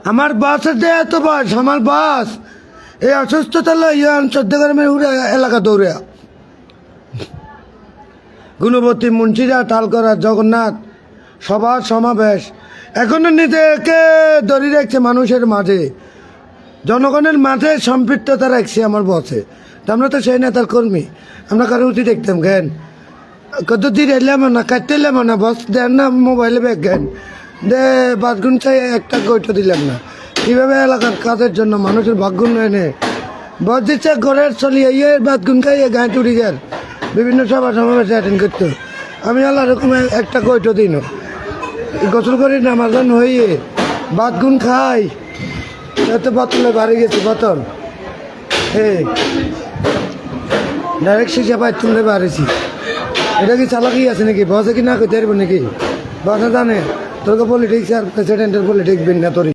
আমার বাসের যে এত বাস, আমার বাস এই অসুস্থতা লইয়ান চোদ্দগ্রামের এলাকা দৌড়ে গুণবতী মুন্সিরা তালকরা জগন্নাথ সবার সমাবেশ এখনো নিজেকে ধরে রাখছে মানুষের মাঝে, জনগণের মাঝে সম্পৃক্ততা রাখছে আমার বসে। আমরা তো সেই নেতার কর্মী, আমরা কারো উঠি দেখতাম জ্ঞান কত দিন এলাম না কাটতে এলাম না, বস দেন না মোবাইলে ব্যাগ জ্ঞান দে 5 গুণ চাই একটা গইটা দিলাম না। কীভাবে এলাকার কাজের জন্য মানুষের ভাগ্য এনে বস দিচ্ছে ঘরের চলিয়ে 5 গুণ খাইয়ে গায়ে টুরি গেল বিভিন্ন সভা সমাবেশে অ্যাটেন্ড করতো। আমি আল্লাহ রকম একটা গইটা দিন গোসল করে নামাজান হইয়ে 5 গুণ খাই, এত বোতলে বাড়ি গেছি বোতল ডাইরেক্ট শিশা পাই তুলে বাড়িছি। এটা কি চালাকি আছে নাকি? বসে কি না করতে পারবো নাকি? বসে জানে তোর পলিটিক্স আর প্রেসিডেন্টের পলিটিক্স বিন না তোর